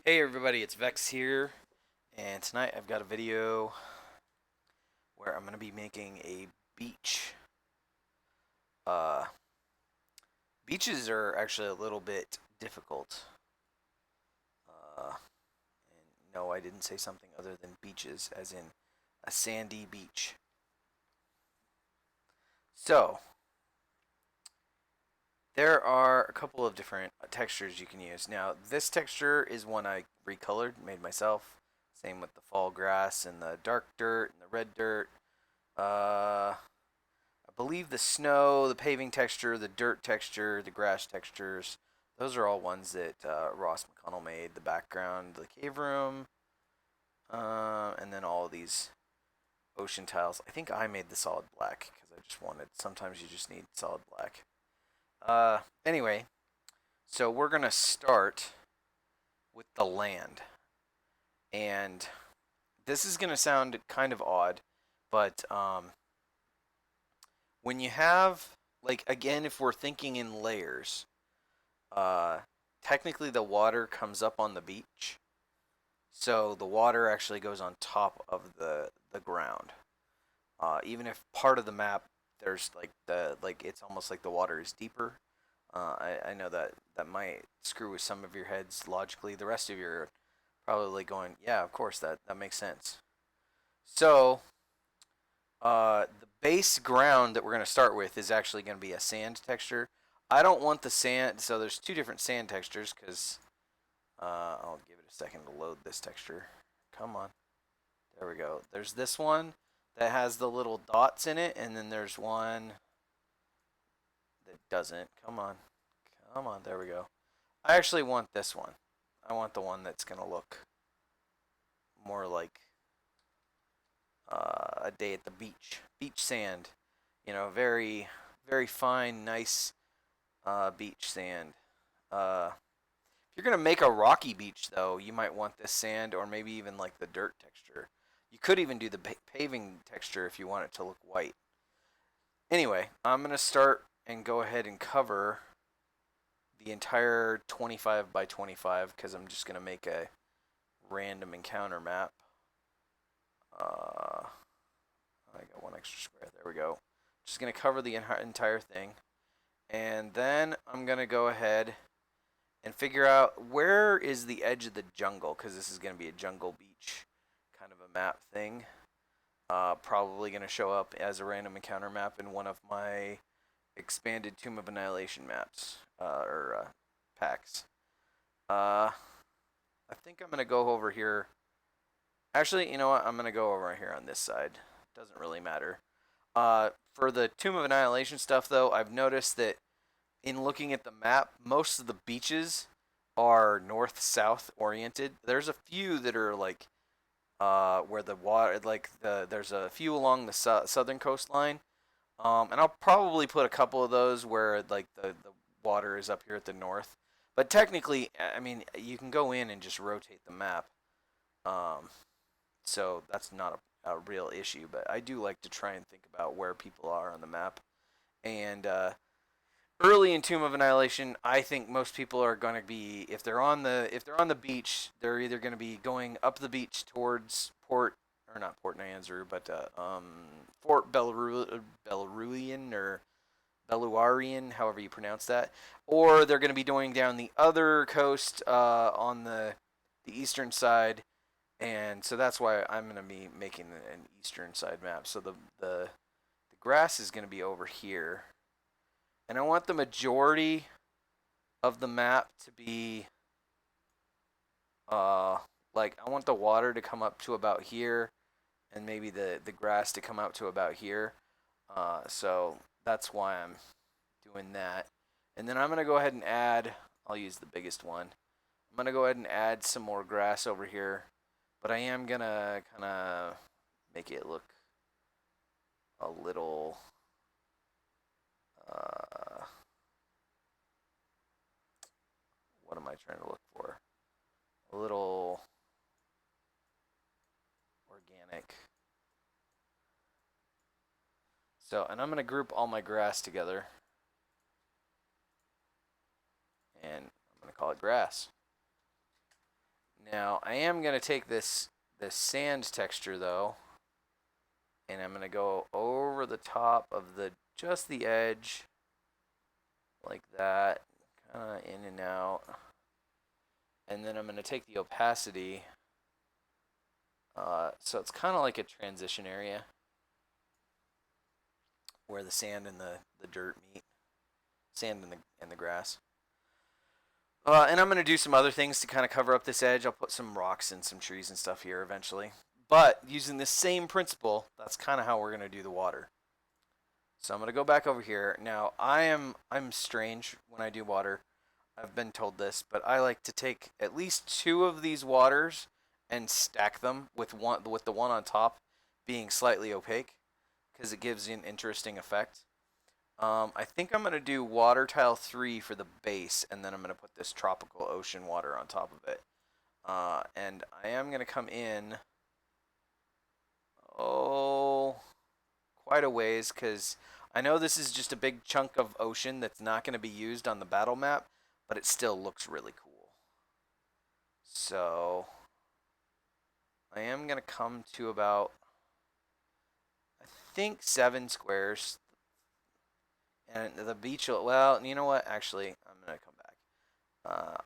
Hey everybody, it's Vex here, and tonight I've got a video where I'm going to be making a beach. Uh, Beaches are actually a little bit difficult. And no, I didn't say something other than beaches, as in a sandy beach. So, there are a couple of different textures you can use. Now, this texture is one I recolored, made myself. Same with the fall grass and the dark dirt and the red dirt. I believe the snow, the paving texture, the dirt texture, the grass textures, those are all ones that Ross McConnell made. The background, the cave room, and then all of these ocean tiles. I think I made the solid black because I just wanted, sometimes you just need solid black. Anyway, so we're going to start with the land. And this is going to sound kind of odd, but when you have, like, again, if we're thinking in layers, uh, technically the water comes up on the beach, so the water actually goes on top of the ground. Even if part of the map there's like it's almost like the water is deeper. I know that that might screw with some of your heads logically. The rest of you are probably going, yeah, of course that makes sense. So the base ground that we're going to start with is actually going to be a sand texture. I don't want the sand, so there's two different sand textures because I'll give it a second to load this texture. Come on. There we go. There's this one that has the little dots in it, and then there's one that doesn't. Come on. Come on. There we go. I actually want this one. I want the one that's going to look more like a day at the beach. Beach sand. You know, very, very fine, nice beach sand. If you're going to make a rocky beach, though, you might want this sand or maybe even like the dirt texture. You could even do the paving texture if you want it to look white. Anyway, I'm going to start and go ahead and cover the entire 25 by 25 because I'm just going to make a random encounter map. I got one extra square. There we go. Just going to cover the entire thing. And then I'm going to go ahead and figure out where is the edge of the jungle, because this is going to be a jungle beach kind of a map thing. Probably going to show up as a random encounter map in one of my expanded Tomb of Annihilation maps, or packs. I think I'm going to go over here. Actually, you know what? I'm going to go over here on this side. Doesn't really matter. For the Tomb of Annihilation stuff, though, I've noticed that in looking at the map, most of the beaches are north-south oriented. There's a few that are like where the water, like there's a few along the southern coastline, and I'll probably put a couple of those where like the water is up here at the north. But technically, I mean, you can go in and just rotate the map, um, so that's not a real issue. But I do like to try and think about where people are on the map, and early in Tomb of Annihilation, I think most people are going to be if they're on the beach, they're either going to be going up the beach towards Port or not Port Nyanzaru, but Fort Belaruian or Beluarian, however you pronounce that, or they're going to be going down the other coast on the eastern side, and so that's why I'm going to be making an eastern side map. So the grass is going to be over here, and I want the majority of the map to be uh like I want the water to come up to about here and maybe the grass to come out to about here. So that's why I'm doing that. And then I'm going to go ahead and add, I'll use the biggest one. I'm going to go ahead and add some more grass over here, but I am going to kind of make it look a little uh what am I trying to look for? A little organic. So, and I'm going to group all my grass together, and I'm going to call it grass. Now, I am going to take this sand texture, though, and I'm going to go over the top of just the edge, like that, kind of in and out. And then I'm going to take the opacity, so it's kind of like a transition area where the sand and the dirt meet, sand and the grass. And I'm going to do some other things to kind of cover up this edge. I'll put some rocks and some trees and stuff here eventually. But using this same principle, that's kind of how we're going to do the water. So I'm going to go back over here. Now, I'm strange when I do water. I've been told this, but I like to take at least 2 of these waters and stack them with the one on top being slightly opaque because it gives you an interesting effect. I think I'm going to do water tile 3 for the base, and then I'm going to put this tropical ocean water on top of it. And I am going to come in, quite a ways, because I know this is just a big chunk of ocean that's not going to be used on the battle map, but it still looks really cool. So I am going to come to about, I think, 7 squares. And the beach, well, you know what? Actually, I'm going to come back.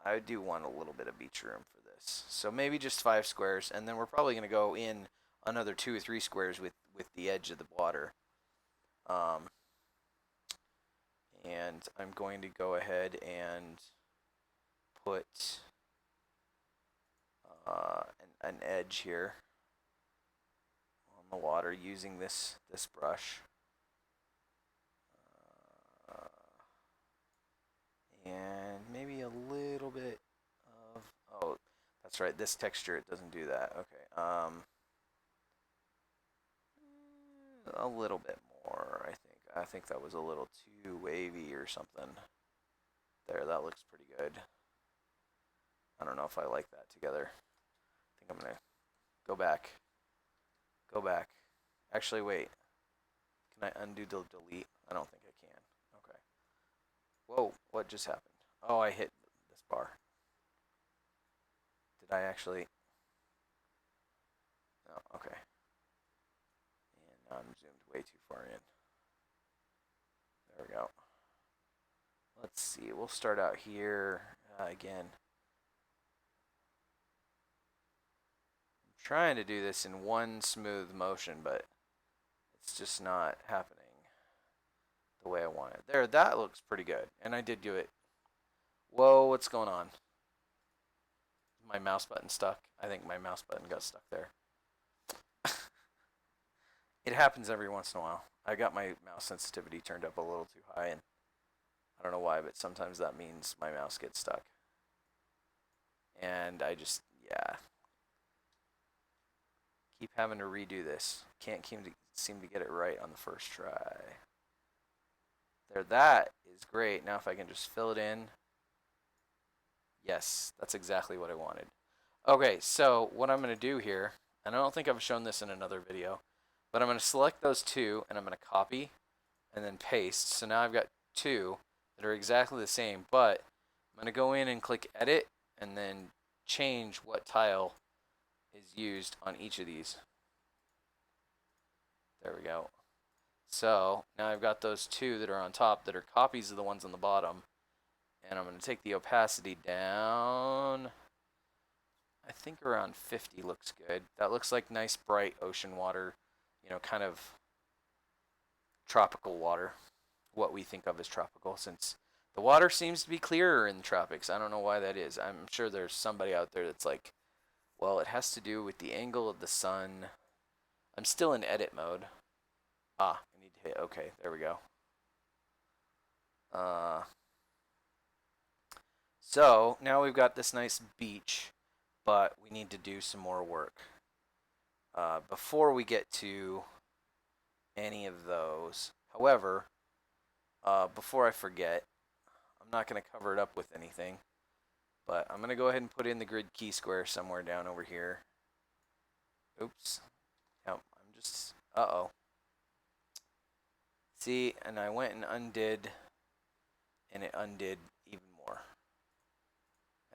I do want a little bit of beach room for this. So maybe just 5 squares, and then we're probably going to go in another 2 or 3 squares with the edge of the water. And I'm going to go ahead and put an edge here on the water using this brush. And maybe a little bit of, oh, that's right, this texture, it doesn't do that. Okay, a little bit more, I think. I think that was a little too wavy or something. There, that looks pretty good. I don't know if I like that together. I think I'm gonna go back. Go back. Actually, wait. Can I undo the delete? I don't think I can. Okay. Whoa, what just happened? Oh, I hit this bar. Did I actually? No, okay. And now I'm zoomed way too far in. There we go. Let's see, we'll start out here again. I'm trying to do this in one smooth motion, but it's just not happening the way I want it. There, that looks pretty good. And I did do it. Whoa, what's going on? My mouse button stuck. I think my mouse button got stuck there. It happens every once in a while. I got my mouse sensitivity turned up a little too high, and I don't know why, but sometimes that means my mouse gets stuck. And I just, yeah. Keep having to redo this. Can't seem to get it right on the first try. There, that is great. Now if I can just fill it in. Yes, that's exactly what I wanted. Okay, so what I'm going to do here, and I don't think I've shown this in another video, but I'm going to select those 2, and I'm going to copy and then paste. So now I've got 2 that are exactly the same, but I'm going to go in and click Edit, and then change what tile is used on each of these. There we go. So now I've got those 2 that are on top that are copies of the ones on the bottom. And I'm going to take the opacity down. I think around 50 looks good. That looks like nice bright ocean water, you know, kind of tropical water. What we think of as tropical, since the water seems to be clearer in the tropics. I don't know why that is. I'm sure there's somebody out there that's like, well, it has to do with the angle of the sun. I'm still in edit mode. I need to hit OK. There we go. So now we've got this nice beach, but we need to do some more work. Before we get to any of those, however, before I forget, I'm not going to cover it up with anything, but I'm going to go ahead and put in the grid key square somewhere down over here. Oops. No, I'm just, uh-oh. See, and I went and undid, and it undid even more.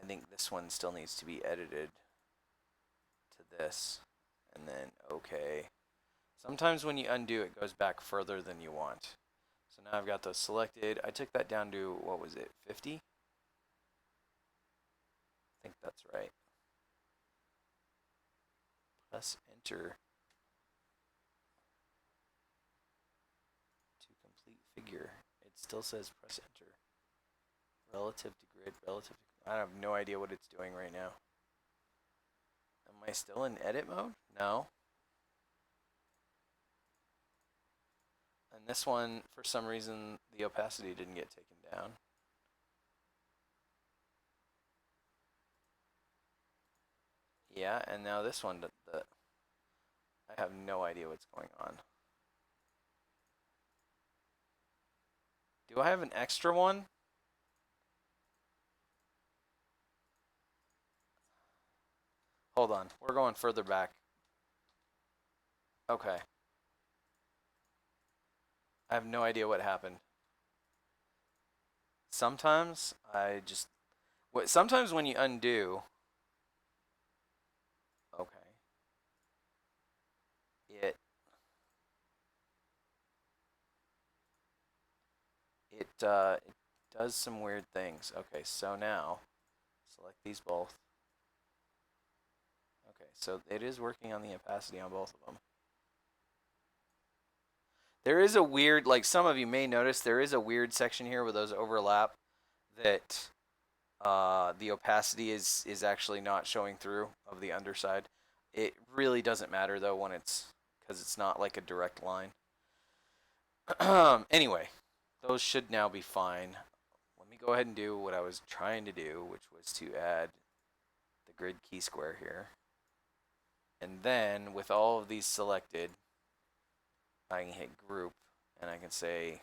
I think this one still needs to be edited. this, and then okay. Sometimes when you undo, it goes back further than you want. So now I've got those selected. I took that down to, what was it, 50? I think that's right. Press enter to complete figure. It still says press enter. Relative to grid, relative to... I have no idea what it's doing right now. Am I still in edit mode? No. And this one, for some reason, the opacity didn't get taken down. Yeah, and now this one, I have no idea what's going on. Do I have an extra one? Hold on, we're going further back. Okay. I have no idea what happened. Sometimes I just... Sometimes when you undo... Okay. It does some weird things. Okay, so now select these both. Okay, so it is working on the opacity on both of them. There is a weird, like some of you may notice, there is a weird section here where those overlap that the opacity is actually not showing through of the underside. It really doesn't matter though when it's, because it's not like a direct line. Anyway, those should now be fine. Let me go ahead and do what I was trying to do, which was to add the grid key square here. And then with all of these selected, I can hit group and I can say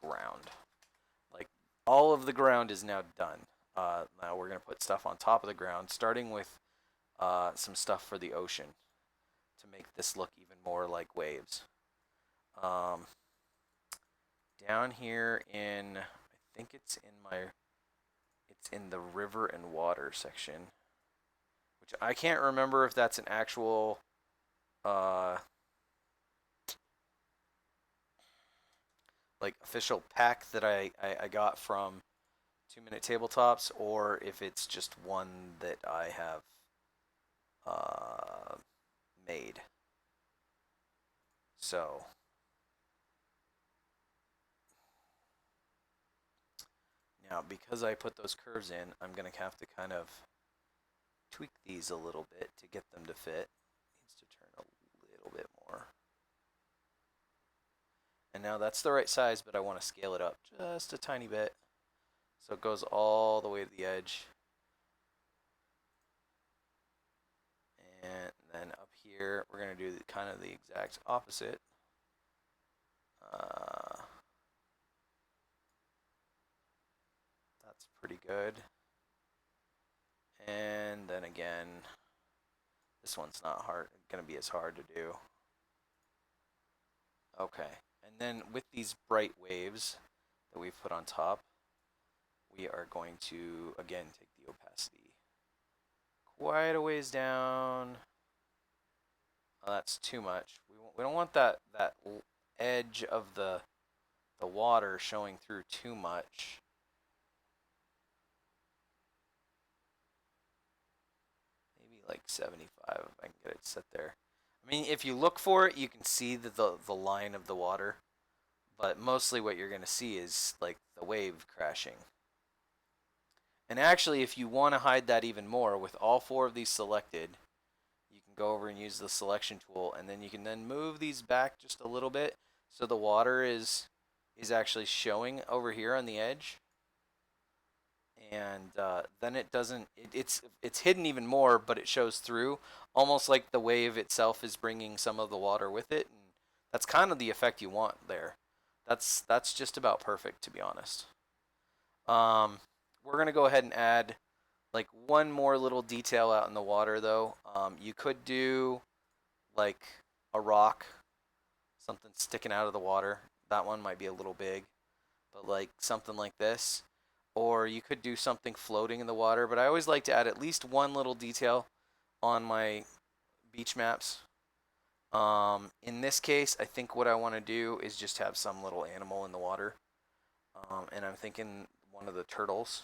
ground. Like all of the ground is now done. Now we're going to put stuff on top of the ground, starting with some stuff for the ocean to make this look even more like waves. Down here in, I think it's in the river and water section, which I can't remember if that's an actual like official pack that I got from 2 Minute Tabletops, or if it's just one that I have made. So now, because I put those curves in, I'm going to have to kind of tweak these a little bit to get them to fit. It needs to turn a little bit more. And now that's the right size, but I want to scale it up just a tiny bit. So it goes all the way to the edge. And then up here, we're going to do kind of the exact opposite. That's pretty good. And then again, this one's not going to be as hard to do. Okay, and then with these bright waves that we've put on top, we are going to, again, take the opacity quite a ways down. Oh, that's too much. We don't want that edge of the water showing through too much. Maybe like 75 if I can get it set there. I mean, if you look for it, you can see the line of the water, but mostly what you're going to see is like the wave crashing. And actually, if you want to hide that even more, with all 4 of these selected, you can go over and use the selection tool, and then you can then move these back just a little bit so the water is actually showing over here on the edge. And then it doesn't, it's hidden even more, but it shows through, almost like the wave itself is bringing some of the water with it. And that's kind of the effect you want there. That's just about perfect, to be honest. We're going to go ahead and add like one more little detail out in the water, though. You could do like a rock, something sticking out of the water. That one might be a little big, but like something like this. Or you could do something floating in the water, but I always like to add at least one little detail on my beach maps. In this case, I think what I want to do is just have some little animal in the water. And I'm thinking one of the turtles,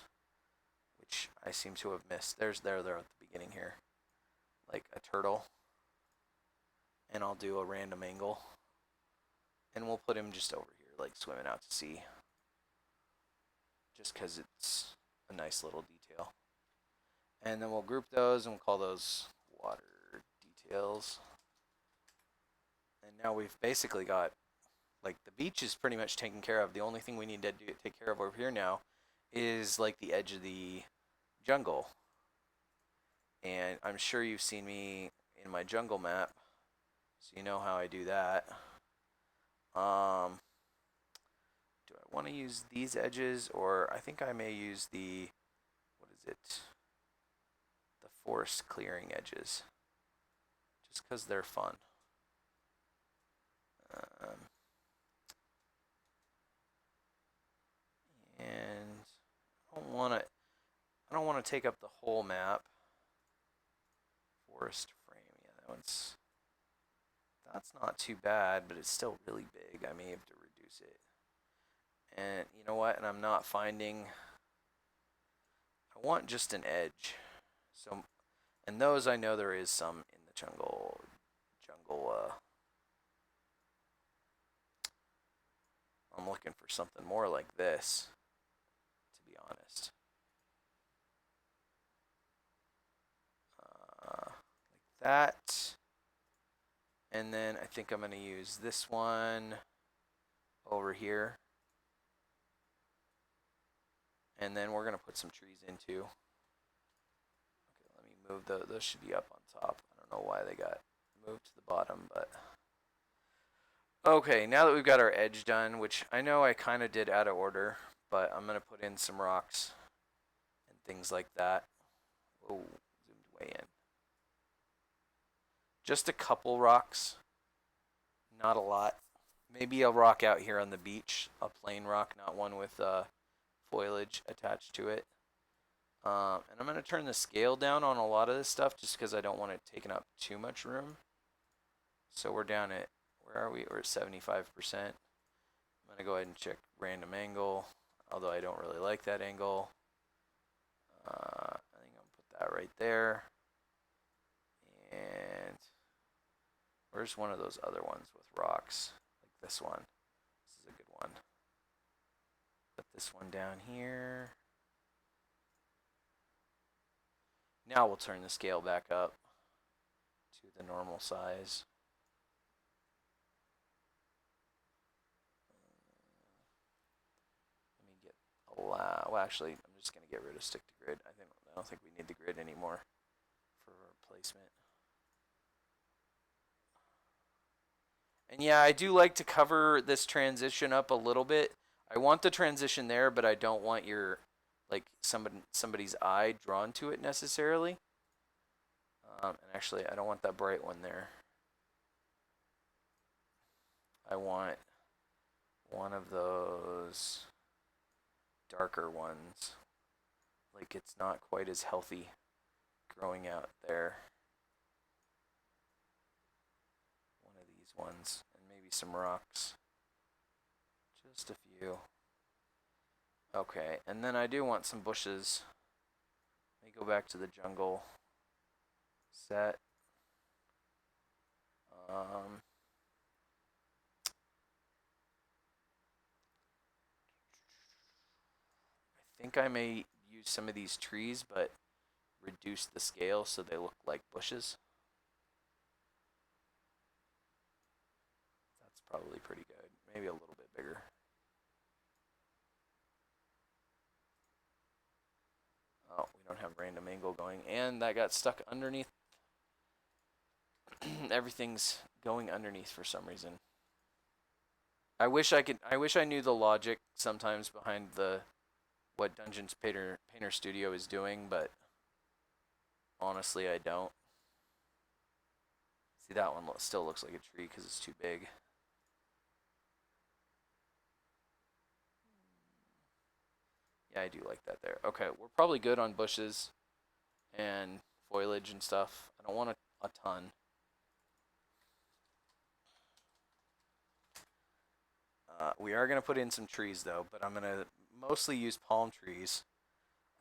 which I seem to have missed. There at the beginning here, like a turtle. And I'll do a random angle. And we'll put him just over here, like swimming out to sea. Just because it's a nice little detail. And then we'll group those and we'll call those water details. And now we've basically got, like, the beach is pretty much taken care of. The only thing we need to take care of over here now is like the edge of the jungle. And I'm sure you've seen me in my jungle map, so you know how I do that. Do I want to use these edges, or I think I may use the, what is it? The forest clearing edges, just because they're fun. And I don't want to take up the whole map. Forest frame, yeah, that's not too bad, but it's still really big. I may have to reduce it. And you know what? And I'm not finding. I want just an edge. So, and those I know there is some in the jungle. I'm looking for something more like this, to be honest. Like that. And then I think I'm going to use this one over here. And then we're going to put some trees in too. Okay, let me move those. Those should be up on top. I don't know why they got moved to the bottom, but... Okay, now that we've got our edge done, which I know I kind of did out of order, but I'm going to put in some rocks and things like that. Oh, zoomed way in. Just a couple rocks, not a lot. Maybe a rock out here on the beach, a plain rock, not one with foliage attached to it. And I'm going to turn the scale down on a lot of this stuff just because I don't want it taking up too much room. So we're down at, where are we? We're at 75%. I'm going to go ahead and check random angle, although I don't really like that angle. I think I'm going to put that right there. And where's one of those other ones with rocks? Like this one. This is a good one. Put this one down here. Now we'll turn the scale back up to the normal size. Let me get well, actually, I'm just going to get rid of stick to grid. I don't think we need the grid anymore for placement. And yeah, I do like to cover this transition up a little bit. I want the transition there, but I don't want your, like, somebody's eye drawn to it necessarily. And actually, I don't want that bright one there. I want one of those darker ones. Like, it's not quite as healthy growing out there. One of these ones, and maybe some rocks. Just a few. Okay, and then I do want some bushes. Let me go back to the jungle set. I think I may use some of these trees, but reduce the scale so they look like bushes. That's probably pretty good. Maybe a little bit bigger. Oh, we don't have random angle going, and that got stuck underneath. Everything's going underneath for some reason. I wish I knew the logic sometimes behind what Dungeons Painter Studio is doing, but honestly, I don't. See, that one still looks like a tree because it's too big. Yeah, I do like that there. Okay, we're probably good on bushes and foliage and stuff. I don't want a ton. We are going to put in some trees though, but I'm going to mostly use palm trees.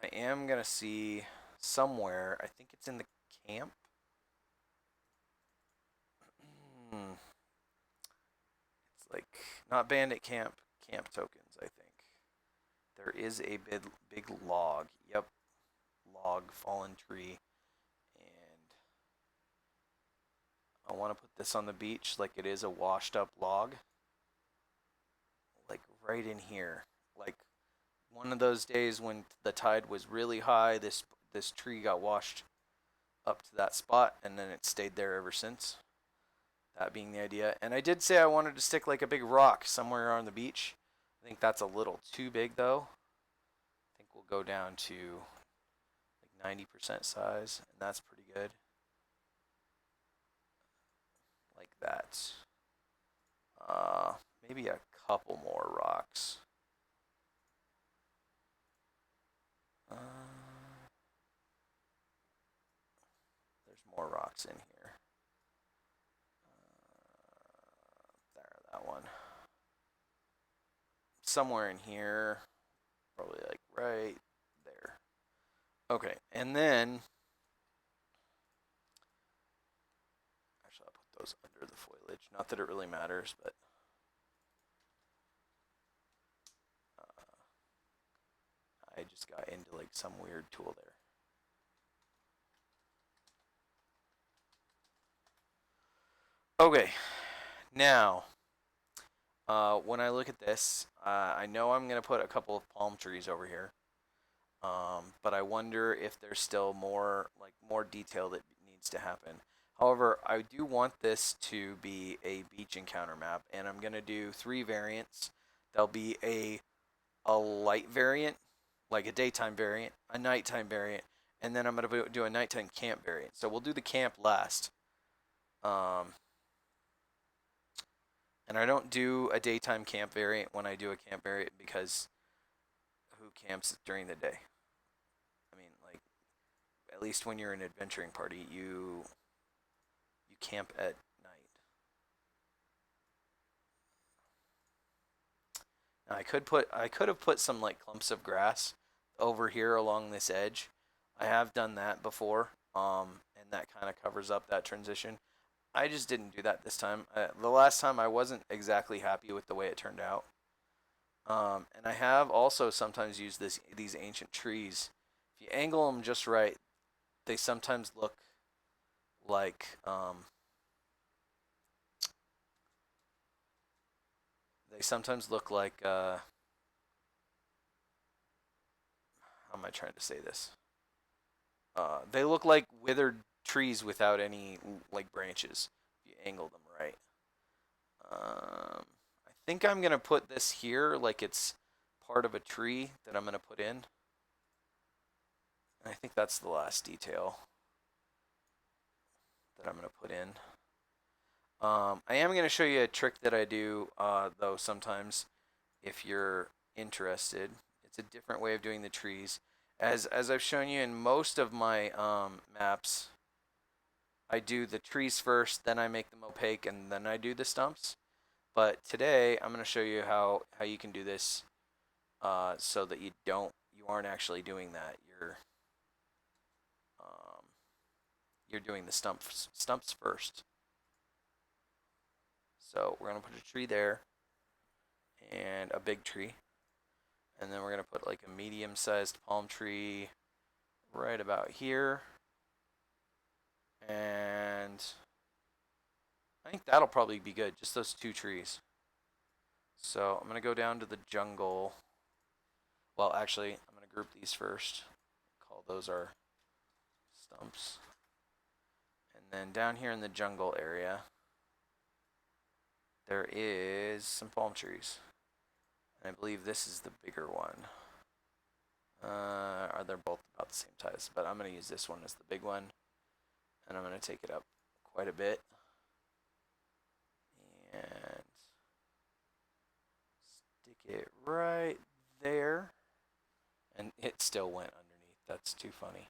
I am going to see somewhere, I think it's in the camp. It's like, not bandit camp, camp tokens, I think. There is a big log. Yep, log, fallen tree. And I want to put this on the beach like it is a washed up log. Like right in here. Like one of those days when the tide was really high, this tree got washed up to that spot and then it stayed there ever since. That being the idea. And I did say I wanted to stick like a big rock somewhere on the beach. I think that's a little too big though. I think we'll go down to like 90% size, and that's pretty good. Like that. Maybe a couple more rocks. There's more rocks in here. There, that one. Somewhere in here, probably like right there. Okay, and then actually I'll put those under the foliage. Not that it really matters, but I just got into like some weird tool there. Okay, now when I look at this, I know I'm gonna put a couple of palm trees over here, but I wonder if there's still more detail that needs to happen. However, I do want this to be a beach encounter map, and I'm gonna do 3 variants. There'll be a light variant, like a daytime variant, a nighttime variant, and then I'm gonna do a nighttime camp variant. So we'll do the camp last. Um, and I don't do a daytime camp variant when I do a camp variant because who camps during the day? I mean, like at least when you're an adventuring party, you camp at night. Now I could have put some like clumps of grass over here along this edge. I have done that before, and that kind of covers up that transition. I just didn't do that this time. The last time I wasn't exactly happy with the way it turned out. And I have also sometimes used these ancient trees. If you angle them just right, they sometimes look like how am I trying to say this? They look like withered trees without any like branches. If you angle them right. I think I'm gonna put this here like it's part of a tree that I'm gonna put in. And I think that's the last detail that I'm gonna put in. I am gonna show you a trick that I do though sometimes if you're interested. It's a different way of doing the trees. As I've shown you in most of my maps, I do the trees first, then I make them opaque, and then I do the stumps. But today I'm going to show you how you can do this so that you aren't actually doing that. You're doing the stumps first. So we're going to put a tree there and a big tree. And then we're going to put like a medium-sized palm tree right about here. And I think that'll probably be good, just those 2 trees. So I'm going to go down to the jungle. Well, actually, I'm going to group these first. Call those our stumps. And then down here in the jungle area, there is some palm trees. And I believe this is the bigger one. They're both about the same size, but I'm going to use this one as the big one. And I'm going to take it up quite a bit. And stick it right there. And it still went underneath. That's too funny.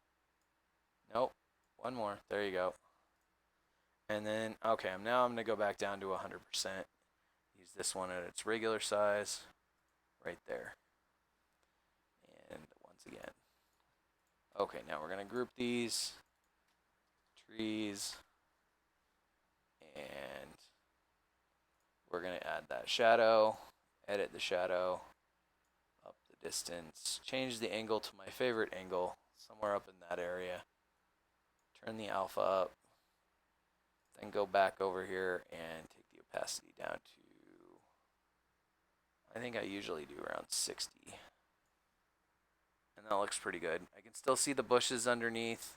Nope. One more. There you go. And then, okay, now I'm going to go back down to 100%. Use this one at its regular size right there. And once again. Okay, now we're going to group these trees, and we're going to add that shadow, edit the shadow, up the distance, change the angle to my favorite angle, somewhere up in that area, turn the alpha up, then go back over here and take the opacity down to, I think I usually do around 60. And that looks pretty good. I can still see the bushes underneath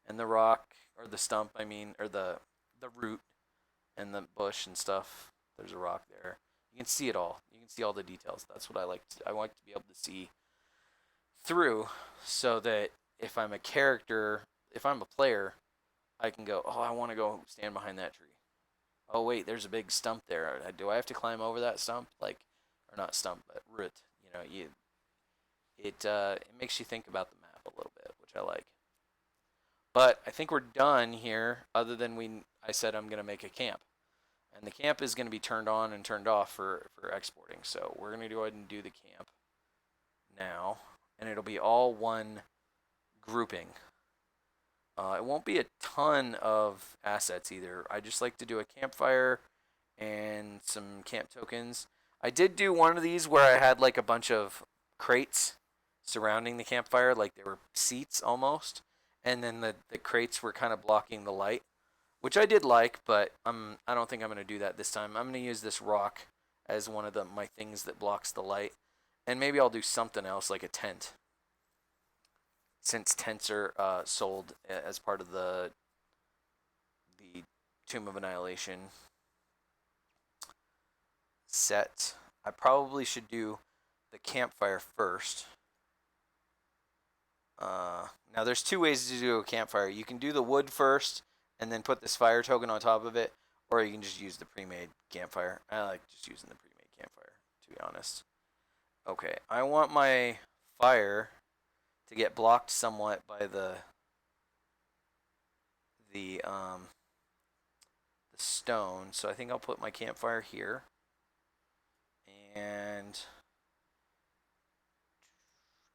and the rock, or the stump, I mean, or the root and the bush and stuff. There's a rock there. You can see it all. You can see all the details. That's what I like to, I like to be able to see through, so that if I'm a character, if I'm a player, I can go, oh, I want to go stand behind that tree. Oh, wait, there's a big stump there. Do I have to climb over that stump? Like, or not stump, but root. You know, it makes you think about the map a little bit, which I like. But I think we're done here, other than I said I'm going to make a camp. And the camp is going to be turned on and turned off for exporting. So we're going to go ahead and do the camp now. And it'll be all one grouping. It won't be a ton of assets either. I just like to do a campfire and some camp tokens. I did do one of these where I had like a bunch of crates surrounding the campfire, like they were seats almost. And then the crates were kind of blocking the light, which I did like, but I don't think I'm going to do that this time. I'm going to use this rock as one of my things that blocks the light. And maybe I'll do something else, like a tent, since tents are sold as part of the Tomb of Annihilation set. I probably should do the campfire first. Now there's two ways to do a campfire. You can do the wood first and then put this fire token on top of it, or you can just use the pre-made campfire. I like just using the pre-made campfire, to be honest. Okay, I want my fire to get blocked somewhat by the stone, so I think I'll put my campfire here, and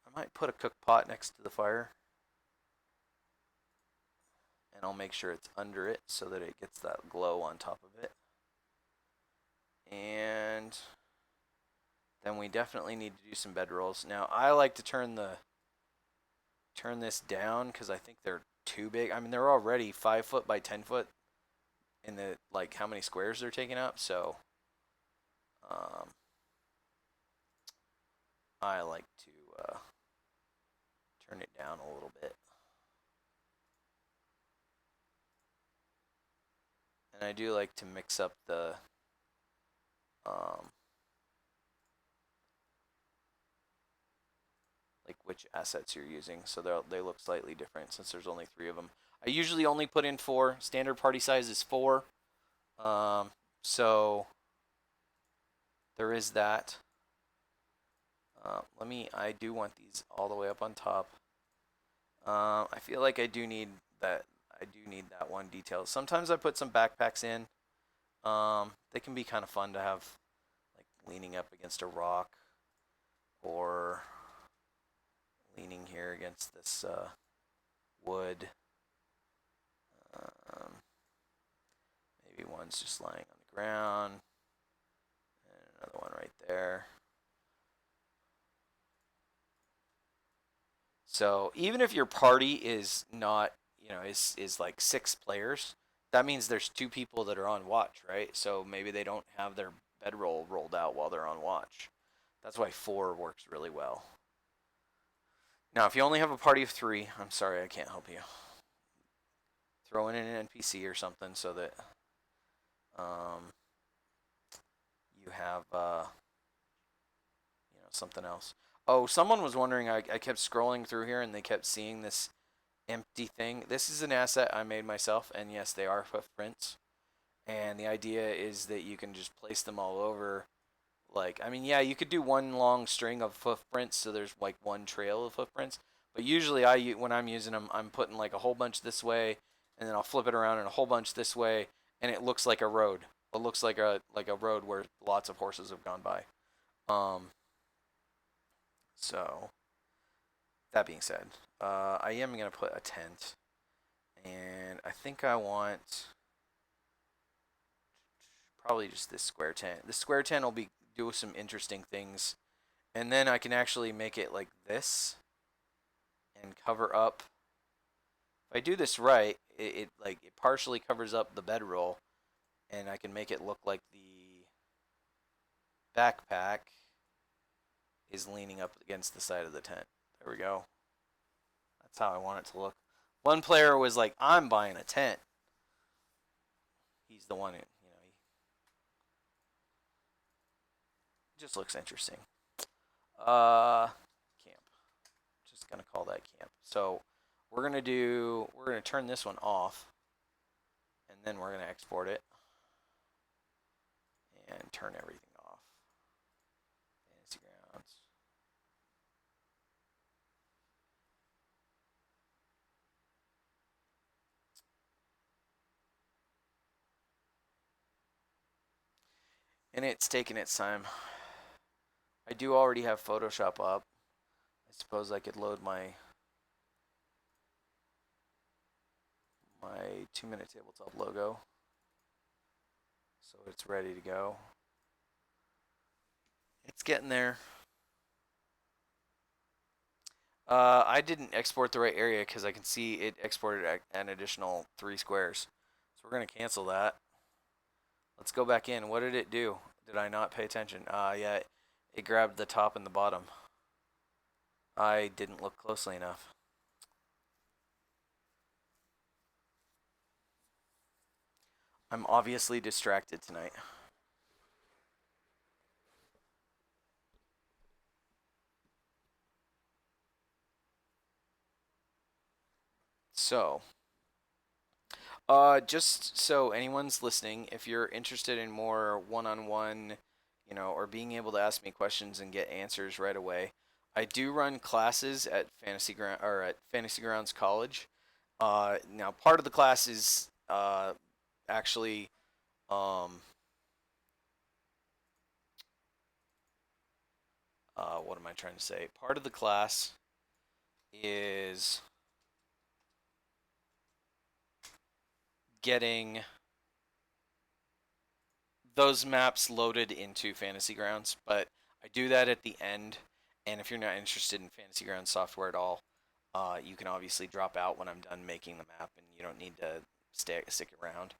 I might put a cook pot next to the fire, and I'll make sure it's under it so that it gets that glow on top of it. And then we definitely need to do some bedrolls. Now I like to turn this down because I think they're too big. I mean, they're already 5 foot by 10 foot in the, like, how many squares they're taking up, so I like to turn it down a little bit. And I do like to mix up the like which assets you're using, so they look slightly different since there's only 3 of them. I usually only put in 4. Standard party size is 4. So there is that. I do want these all the way up on top. I feel like I do need that one detail. Sometimes I put some backpacks in. They can be kind of fun to have, like leaning up against a rock, or leaning here against this wood. Maybe one's just lying on the ground, and another one right there. So even if your party is not, is like 6 players, that means there's 2 people that are on watch, right? So maybe they don't have their bedroll rolled out while they're on watch. That's why 4 works really well. Now, if you only have a party of 3, I'm sorry, I can't help you. Throw in an NPC or something so that you have something else. Oh, someone was wondering, I kept scrolling through here and they kept seeing this empty thing. This is an asset I made myself, and yes, they are footprints. And the idea is that you can just place them all over. Like, I mean, yeah, you could do one long string of footprints, so there's like one trail of footprints. But usually when I'm using them, I'm putting like a whole bunch this way, and then I'll flip it around and a whole bunch this way, and it looks like a road. It looks like a road where lots of horses have gone by. So that being said, I am gonna put a tent, and I think I want probably just this square tent. The square tent will be do some interesting things, and then I can actually make it like this and cover up. If I do this right, it like it partially covers up the bedroll, and I can make it look like the backpack is leaning up against the side of the tent. There we go. That's how I want it to look. One player was like, "I'm buying a tent." He's the one who, he just looks interesting. Camp. Just gonna call that camp. So we're gonna turn this one off, and then we're gonna export it and turn everything off. Fantasy Grounds. And it's taking its time. I do already have Photoshop up. I suppose I could load my 2-minute tabletop logo, so it's ready to go. It's getting there. I didn't export the right area because I can see it exported an additional 3 squares. So we're going to cancel that. Let's go back in. What did it do? Did I not pay attention? Yeah, it grabbed the top and the bottom. I didn't look closely enough. I'm obviously distracted tonight. So, just so anyone's listening, if you're interested in more one-on-one, or being able to ask me questions and get answers right away, I do run classes at Fantasy Grounds College. Now, part of the class is actually, what am I trying to say? Part of the class is getting those maps loaded into Fantasy Grounds, but I do that at the end. And if you're not interested in Fantasy Grounds software at all, you can obviously drop out when I'm done making the map, and you don't need to stick around.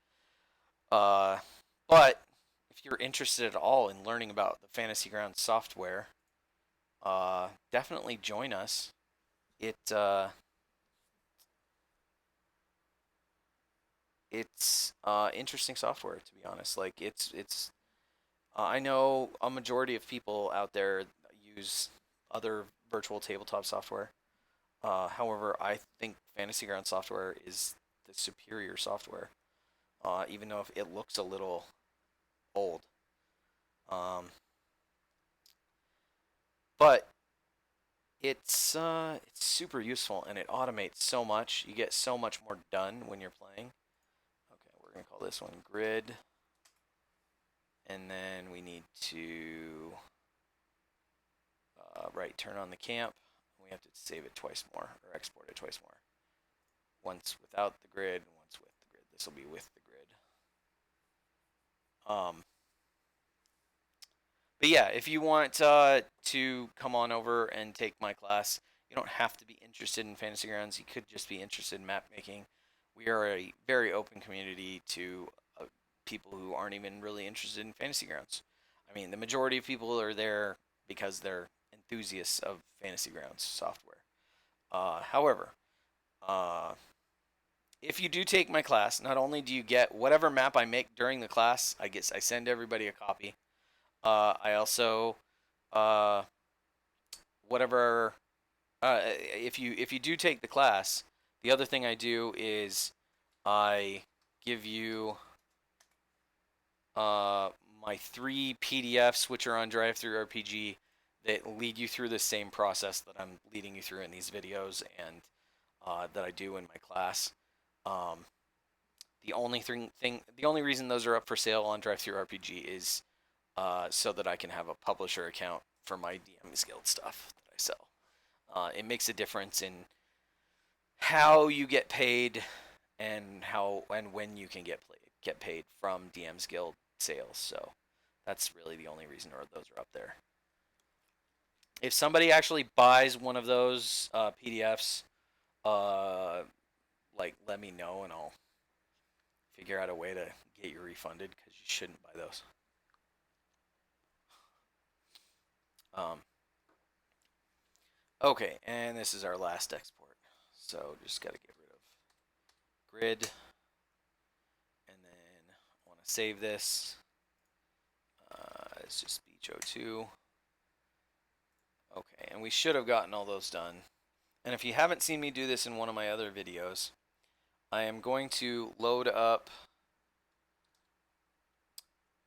Uh, but if you're interested at all in learning about the Fantasy Grounds software, definitely join us. It's interesting software, to be honest. Like it's I know a majority of people out there use other virtual tabletop software. However, I think Fantasy Ground software is the superior software, even though if it looks a little old. Um, but it's super useful and it automates so much. You get so much more done when you're playing. Okay, we're gonna call this one grid, and then we need to turn on the camp. We have to save it twice more or export it twice more. Once without the grid, once with the grid. This will be with the grid. But yeah, if you want to come on over and take my class, you don't have to be interested in Fantasy Grounds. You could just be interested in map making. We are a very open community to people who aren't even really interested in Fantasy Grounds. I mean, the majority of people are there because they're enthusiasts of Fantasy Grounds software. However, uh, if you do take my class, not only do you get whatever map I make during the class, I send everybody a copy. I also uh, whatever if you do take the class, the other thing I do is I give you uh, my 3 PDFs, which are on DriveThruRPG, that lead you through the same process that I'm leading you through in these videos and that I do in my class. Um, The only reason those are up for sale on DriveThruRPG is so that I can have a publisher account for my DM's Guild stuff that I sell. It makes a difference in how you get paid and how and when you can get paid from DM's Guild sales. So that's really the only reason those are up there. If somebody actually buys one of those PDFs, like let me know and I'll figure out a way to get you refunded because you shouldn't buy those. Okay, and this is our last export. So just got to get rid of grid. And then I want to save this. It's just Beach02. Okay, and we should have gotten all those done. And if you haven't seen me do this in one of my other videos, I am going to load up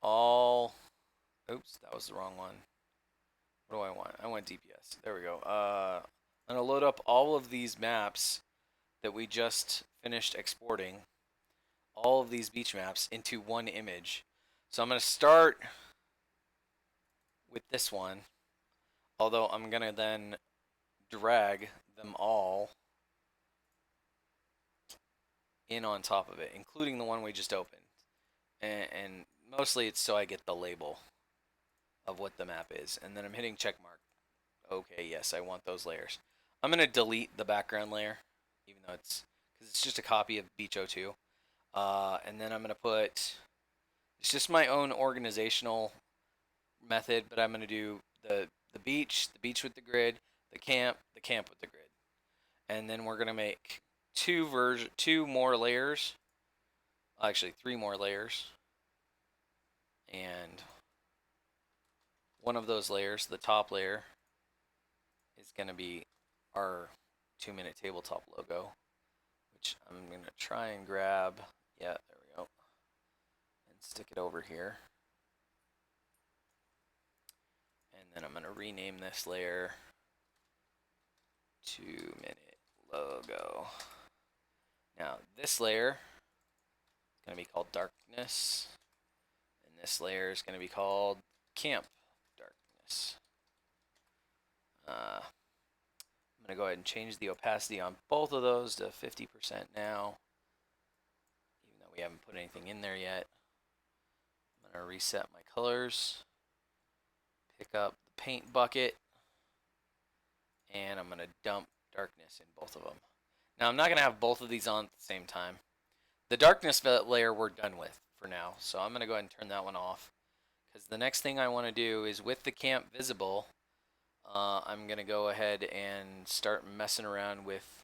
all... Oops, that was the wrong one. What do I want? I want DPS. There we go. I'm going to load up all of these maps that we just finished exporting. All of these beach maps into one image. So I'm going to start with this one. Although I'm going to then drag them all in on top of it, including the one we just opened. And mostly it's so I get the label of what the map is. And then I'm hitting check mark. Okay, yes, I want those layers. I'm going to delete the background layer, even though it's just a copy of Beach02. And then I'm going to put, it's just my own organizational method, but I'm going to do the beach with the grid, the camp with the grid. And then we're going to make two more layers. Actually, 3 more layers. And one of those layers, the top layer, is going to be our 2-minute tabletop logo, which I'm going to try and grab. Yeah, there we go. And stick it over here. And then I'm going to rename this layer 2-minute logo. Now, this layer is going to be called darkness. And this layer is going to be called camp darkness. I'm going to go ahead and change the opacity on both of those to 50% now, even though we haven't put anything in there yet. I'm going to reset my colors, pick up the paint bucket, and I'm going to dump darkness in both of them. Now, I'm not going to have both of these on at the same time. The darkness layer we're done with for now, so I'm going to go ahead and turn that one off, because the next thing I want to do is with the camp visible, I'm going to go ahead and start messing around with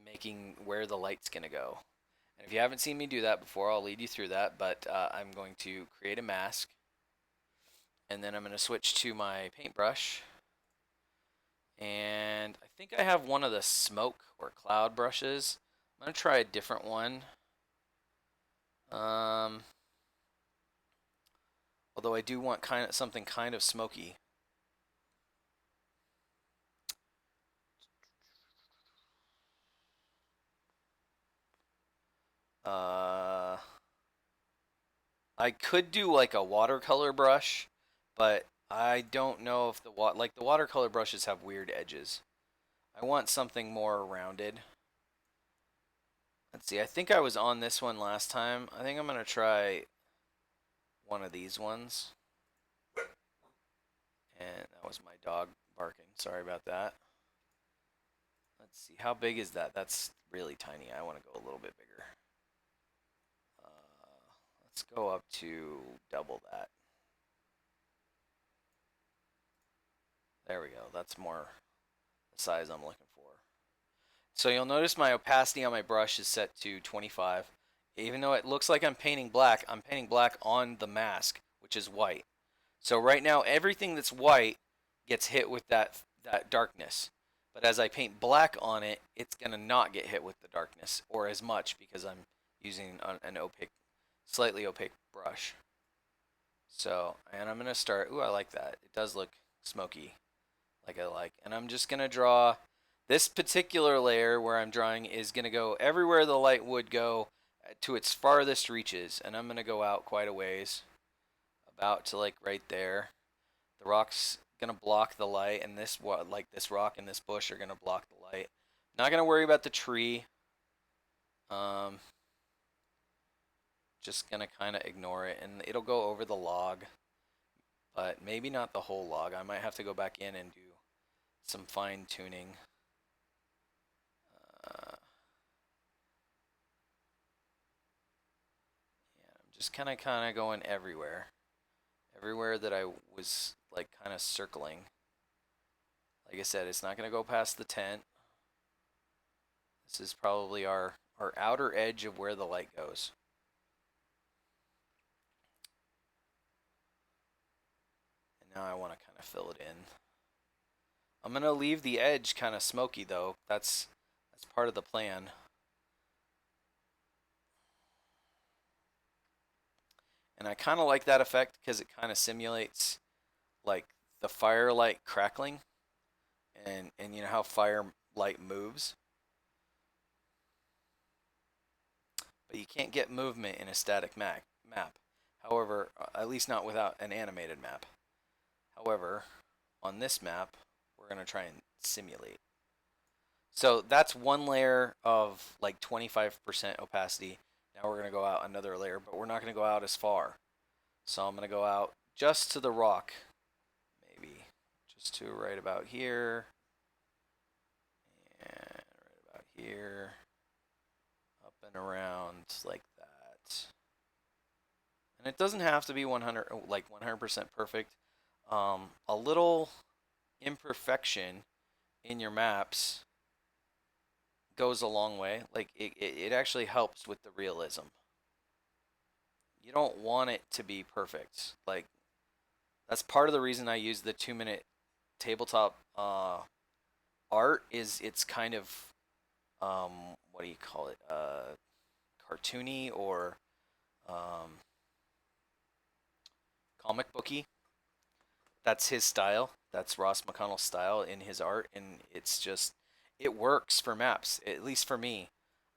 making where the light's going to go. And if you haven't seen me do that before, I'll lead you through that, but I'm going to create a mask, and then I'm going to switch to my paintbrush. And I think I have one of the smoke or cloud brushes. I'm going to try a different one. Although I do want something kind of smoky. I could do like a watercolor brush, but I don't know if the watercolor brushes have weird edges. I want something more rounded. Let's see, I think I was on this one last time. I think I'm going to try one of these ones. And that was my dog barking. Sorry about that. Let's see, how big is that? That's really tiny. I want to go a little bit bigger. Let's go up to double that. There we go. That's more the size I'm looking for. So you'll notice my opacity on my brush is set to 25. Even though it looks like I'm painting black on the mask, which is white. So right now, everything that's white gets hit with that darkness. But as I paint black on it, it's going to not get hit with the darkness, or as much, because I'm using an opaque, slightly opaque brush. So, and I'm going to start, ooh, I like that. It does look smoky, like I like. And I'm just going to draw, this particular layer where I'm drawing is going to go everywhere the light would go to its farthest reaches, and I'm going to go out quite a ways, about to like right there. The rock's going to block the light, and this rock and this bush are going to block the light. Not going to worry about the tree. Um, just going to kind of ignore it, and it'll go over the log, but maybe not the whole log. I might have to go back in and do some fine tuning. Yeah, I'm just kind of going everywhere that I was like kind of circling. Like I said, it's not going to go past the tent. This is probably our outer edge of where the light goes. And now I want to kind of fill it in. I'm going to leave the edge kind of smoky though. That's part of the plan. And I kind of like that effect because it kind of simulates like the firelight crackling and you know how firelight moves. But you can't get movement in a static map. However, at least not without an animated map. However, on this map, we're going to try and simulate. So that's one layer of like 25% opacity. Now we're going to go out another layer, but we're not going to go out as far. So I'm going to go out just to the rock, maybe. Just to right about here. And right about here. Up and around like that. And it doesn't have to be 100% perfect. A little imperfection in your maps goes a long way. Like it actually helps with the realism. You don't want it to be perfect. Like that's part of the reason I use the 2-minute tabletop art is it's kind of what do you call it? Cartoony or um, comic booky. That's his style. That's Ross McConnell's style in his art, and it works for maps. At least for me.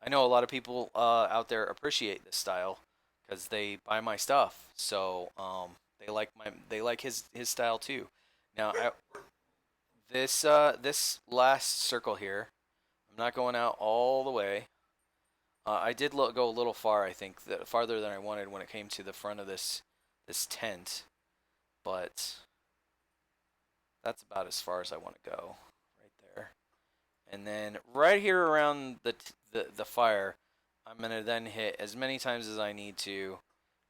I know a lot of people out there appreciate this style because they buy my stuff, so they like his style too. Now this last circle here, I'm not going out all the way. I did go a little far, I think, farther than I wanted when it came to the front of this tent, but that's about as far as I want to go, right there. And then right here around the fire, I'm gonna then hit as many times as I need to,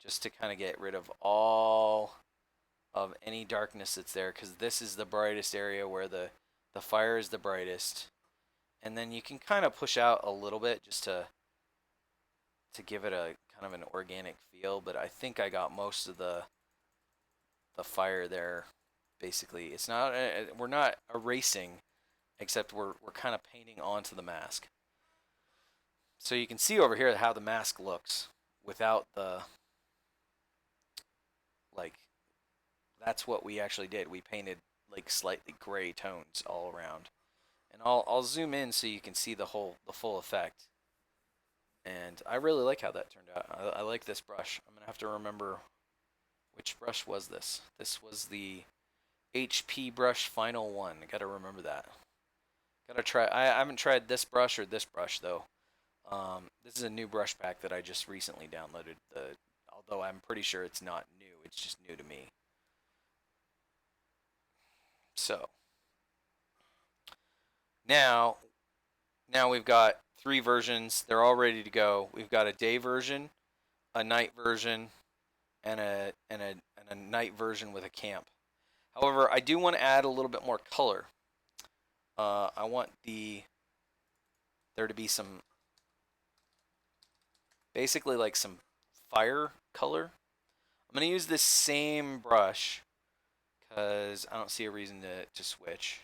just to kind of get rid of all of any darkness that's there, because this is the brightest area where the fire is the brightest. And then you can kind of push out a little bit just to give it a kind of an organic feel. But I think I got most of the fire there. Basically, it's not we're not erasing, except we're kind of painting onto the mask. So you can see over here how the mask looks without the like. That's what we actually did. We painted like slightly gray tones all around, and I'll zoom in so you can see the full effect. And I really like how that turned out. I like this brush. I'm gonna have to remember which brush was this. This was the HP brush final one. I gotta remember that. Gotta try. I haven't tried this brush or this brush though. This is a new brush pack that I just recently downloaded. Although I'm pretty sure it's not new. It's just new to me. So now, now we've got 3 versions. They're all ready to go. We've got a day version, a night version, and a night version with a camp. However, I do want to add a little bit more color. I want there to be some, basically like some fire color. I'm going to use this same brush because I don't see a reason to switch.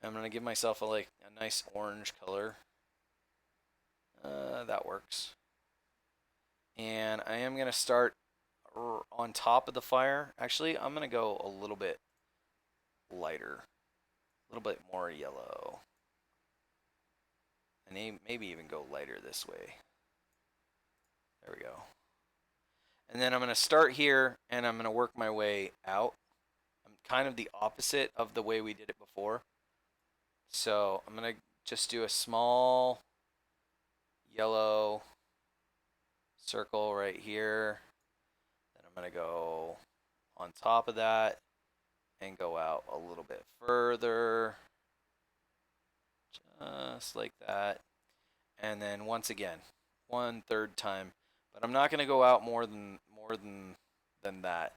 I'm going to give myself a nice orange color. That works. And I am going to start on top of the fire. Actually, I'm going to go a little bit lighter, a little bit more yellow. And maybe even go lighter this way. There we go. And then I'm going to start here, and I'm going to work my way out. I'm kind of the opposite of the way we did it before. So I'm going to just do a small yellow circle right here. Then I'm going to go on top of that and go out a little bit further. Just like that. And then once again, 1/3 time. But I'm not going to go out more than that.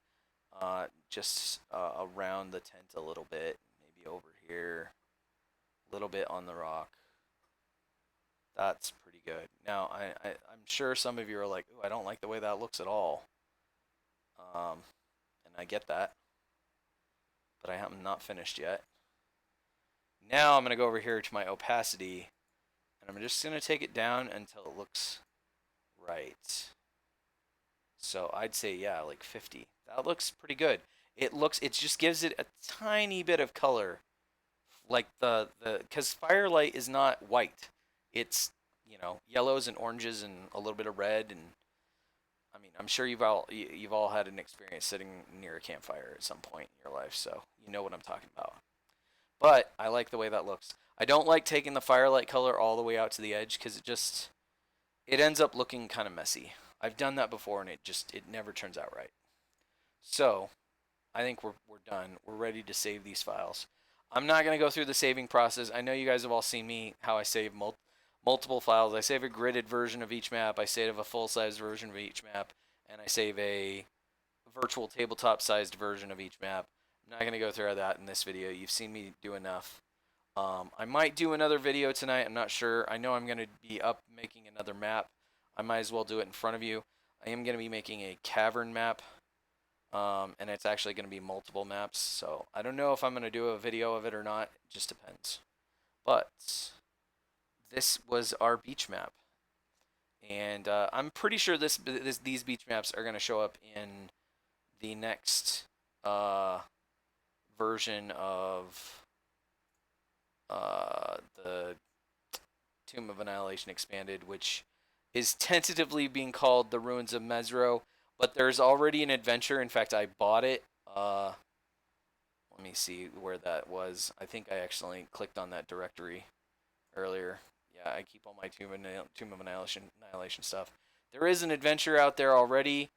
Just around the tent a little bit, maybe over here, a little bit on the rock. That's pretty good. Now, I'm sure some of you are like, "Ooh, I don't like the way that looks at all." And I get that, but I am not finished yet. Now I'm going to go over here to my opacity, and I'm just going to take it down until it looks right. So I'd say, yeah, like 50. That looks pretty good. It just gives it a tiny bit of color. Like because firelight is not white. It's, yellows and oranges and a little bit of red. And I mean, I'm sure you've all had an experience sitting near a campfire at some point in your life, so you know what I'm talking about. But I like the way that looks. I don't like taking the firelight color all the way out to the edge because it ends up looking kind of messy. I've done that before and it never turns out right. So I think we're done. We're ready to save these files. I'm not going to go through the saving process. I know you guys have all seen me how I save multiple files. I save a gridded version of each map. I save a full-size version of each map, and I save a virtual tabletop-sized version of each map. I'm not going to go through that in this video. You've seen me do enough. I might do another video tonight. I'm not sure. I know I'm going to be up making another map. I might as well do it in front of you. I am going to be making a cavern map, and it's actually going to be multiple maps. So I don't know if I'm going to do a video of it or not. It just depends. But this was our beach map, and I'm pretty sure these beach maps are going to show up in the next version of the Tomb of Annihilation Expanded, which is tentatively being called the Ruins of Mesirow, but there's already an adventure. In fact, I bought it. Let me see where that was. I think I accidentally clicked on that directory earlier. Yeah, I keep all my Tomb of Annihilation stuff. There is an adventure out there already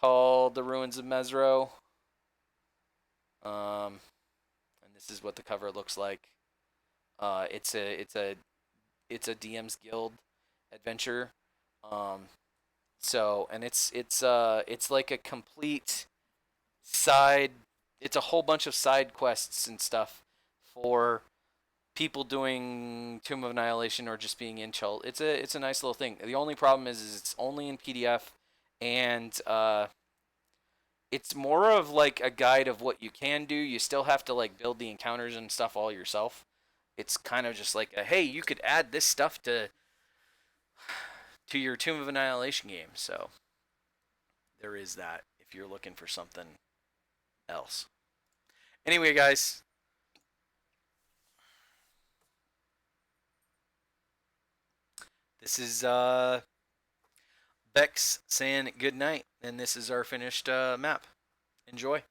called the Ruins of Mesirow. And this is what the cover looks like. It's a DM's Guild adventure. And it's like a complete side. It's a whole bunch of side quests and stuff for people doing Tomb of Annihilation or just being in Chult. It's a nice little thing. The only problem is it's only in PDF, and it's more of like a guide of what you can do. You still have to like build the encounters and stuff all yourself. It's kind of just like hey, you could add this stuff to your Tomb of Annihilation game. So there is that if you're looking for something else. Anyway, guys, this is Bex saying good night, and this is our finished map. Enjoy.